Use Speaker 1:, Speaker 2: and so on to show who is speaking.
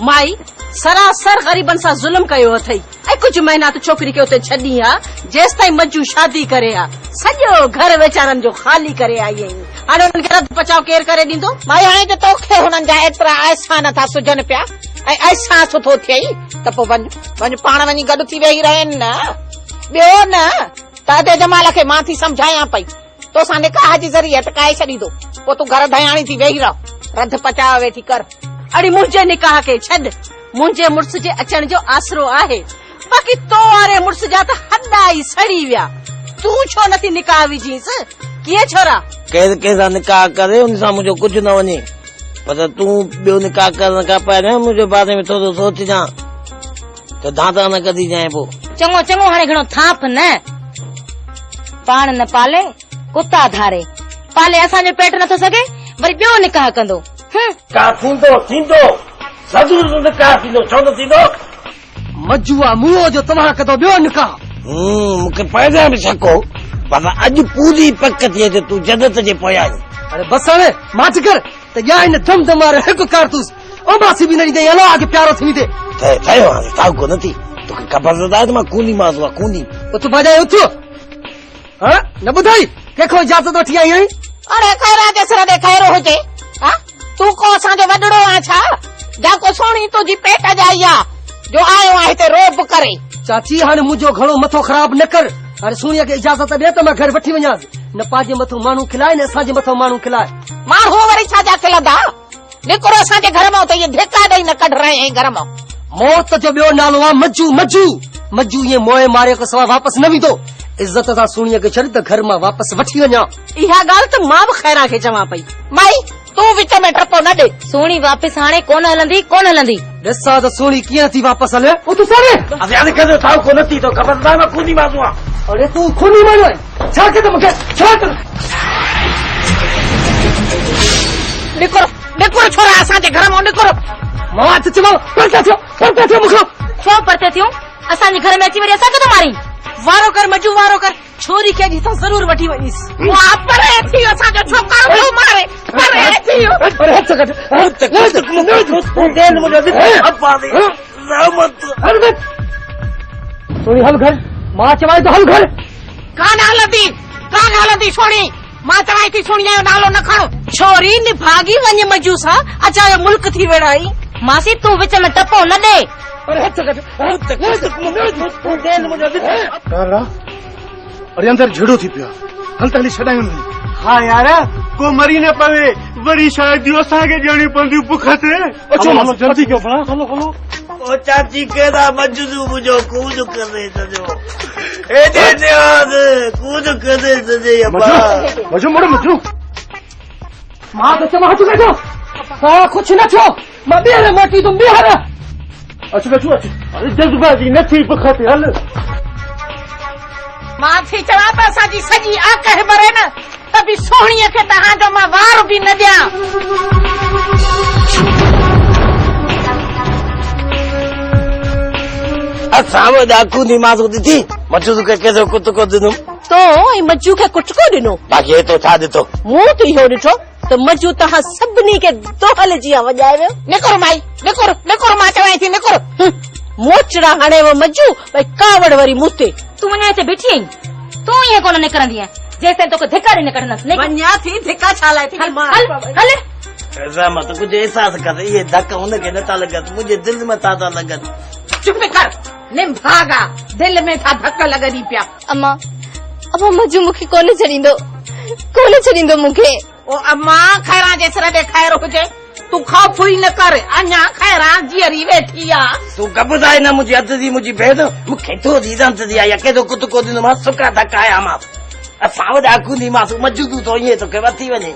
Speaker 1: माई सरासर गरीबन सां जुल्म कयो अथई ऐं कुछ महीना तो छोकरी के उते छडी आ जेस ताईं मजू शादी करे आ सॼो घर वेचारन जो खाली करे आई आहीं हाणे उन्हनि खे रद पचाव केर करे ॾींदो
Speaker 2: माई हाणे त तोखे हुननि जा एतिरा ऐसा नथा सुझनि पिया ऐं ऐसा सुठो थियई त पोइ वञ पाण वञी गॾु थी वेही रहनि न ॿियो न त अधे जमाल खे मां थी सम्झायां पई तोसां निकाह जी ज़रिए टकाए छॾींदो पोइ तूं घर दयाणी थी वेही रह रद पचाव वेठी कर
Speaker 1: अड़ी मुंहिंजे निकाह खे छॾ मुंहिंजे मुड़ुस जे अचण जो आसरो आहे बाक़ी तो वारे मुड़ुस जा त हॾा ई सड़ी विया तूं छो नथी निकाह विझीस कीअं छोरा
Speaker 3: केर कंहिंसां निकाह करे उन सां मुंहिंजो कुझु न वञे पर तूं ॿियो निकाह करण खां पहिरियों मुंहिंजे बारे में थोरो सोचजां त दांता न कढी जाए पोइ
Speaker 4: चङो चङो हाणे घणो थाप न पाण न पाले कुता धारे पाले असांजो पेट नथो सघे वरी ॿियो निकाह कंदो
Speaker 3: का थींदो सदुर निकाह थींदो छो न थींदो
Speaker 5: मजूआ मुंहुं जो तव्हां कंदो ॿियो निकाह
Speaker 3: मूंखे पहिरियां बि शक हो पर अॼु पूरी पक थी अचे तूं जन्नत जे पोयां
Speaker 5: अरे बस हाणे माच कर त या हिन दम दमारे हिकु कारतूस अंबासी बि न ॾींदई अला अॻे प्यारो थी थे
Speaker 3: ठहियो हाणे साहु को नथी तोखे ख़बर न आहे त मां कूनी मां कूनी
Speaker 5: तूं भॼाए उथो हा न ॿुधाई कंहिंखां इजाज़त वठी आई आहीं
Speaker 2: अरे खैरा जे सिर ते खैरो हुजे तूं को असांजो वॾड़ो आहे छा जाको सोणी तुंहिंजी पेट जाई आहे जो आयो आहे हिते रोब करे
Speaker 5: चाची हाणे मुंहिंजो घणो मथो ख़राब न कर हाणे सुणीअ खे इजाज़त ॾे त मां घर वठी वञांसि न पंहिंजे मथो माण्हू खिलाए न असांजे मथो माण्हू खिलाए
Speaker 2: माण्हू वरी छा जा खिलंदा निकिरो असांजे घर मां त इहे धिका ॾेई न कढ रहे आहीं घर मां
Speaker 5: मौत जो ॿियो नालो आहे मजू मजू मजू ईअं मोए मारे खां सवाइ वापसि न वेंदो इज़त सां सुणीअ खे छॾ त घर मां वापसि वठी वञा
Speaker 1: इहा ॻाल्हि त मां बि खैरा खे चवां पई
Speaker 2: माई तूं विच में टपो न ॾे
Speaker 4: सुणी वापसि हाणे कोन हलंदी
Speaker 5: ॾिसां त सुणी कीअं थी वापसि हले तूं सोने
Speaker 3: असां कदे थाउ को नथी तो ख़बर न मां कूनी मां
Speaker 5: अरे तूं खूनी माण्हू आहीं छा कयो मूंखे छा
Speaker 2: निकिरो छोरा असांजे घर मां निकिरो
Speaker 5: मां त चवां परते थियो मूंखां
Speaker 4: छो परते थियूं असांजे घर में अची वरी असांखे थो मारी
Speaker 1: वारो कर मजू वारो कर छोरी खे अॼु त ज़रूर वठी वञीस
Speaker 2: परे थी असांजो छोकिरो थो मारे परे थी
Speaker 5: अरे हथ कढ सोनी हल घर मां चवाई तो हल घर
Speaker 2: कान हलंदी सोनी मां चवाई थी सोनी जो नालो न खणो
Speaker 1: छोरी निभागी वञे मजू सां अचायो मुल्क थी वेड़ाई
Speaker 4: मासी तूं विच में टपो न ॾे
Speaker 5: अरे हथ अरे अंदर झेड़ो थी पियो हल त हली छॾायूं
Speaker 6: हाँ यार को मरी न पवे वरी शायद असांखे ॾियणी पवंदी बुख ते
Speaker 5: अचो जल्दी कयो भला हलो
Speaker 3: ओ चाची केदा मजदू मुझो कूद करे सजो एडे न्याद कूद करे सजे अब्बा
Speaker 5: मजो मोड़ मजो मां त चवां चुके जो हा कुछ न थियो मां ॿीहर मोटी तुम ॿीहर अचो अरे जल्दबाजी न थी बुख ते हल
Speaker 2: मां थी चवां त असांजी सॼी आंख मरे न त बि सोणीअ खे तव्हांजो मां वार बि न ॾियां
Speaker 3: असां वॾा कूनी मां ॾिठी मजदू खे केतिरो कुतको ॾिनो
Speaker 1: तो ऐं मजू खे कुटको ॾिनो
Speaker 3: बाक़ी एतिरो छा ॾिठो
Speaker 1: मूं त इहो ॾिठो त मजू तव्हां सभिनी खे दोहल जीअं वॼाए वियो
Speaker 2: निकिरो माई निकिरो मां चवां थी निकिरो
Speaker 1: मोचड़ा हणे वो मजू भई कावड़ वरी मुते
Speaker 4: तूं वञा हिते बीठी आहीं तूं ईअं कोन निकिरंदी आहीं जेसिताईं तोखे धिका ॾे निकिरंदसि
Speaker 1: वञा थी धिका छा लाइ थी
Speaker 4: हल
Speaker 3: ऐसा मत कुछ एहसास कर ये धक्का उनके नथा लगत मुझे दिल में ताजा लगत
Speaker 2: चुप कर निभागा दिल में था धक्का लगनी पिया
Speaker 4: अम्मा मजू मूंखे कोन छॾींदो मूंखे
Speaker 2: ओ अम्मा खैरा जे सिर ते खैर हुजे तूं खौफ ई न कर अञा खैरा जीअरी वेठी आ
Speaker 3: तू कबुदाई न मुझे हथ दी मुझी भेद मुखे तो दी दंत दी या केदो कुत को दिन मां सुका धक्का आया मां असां वॾा कूंदी मां मजदू तो ये तो के वठी वञे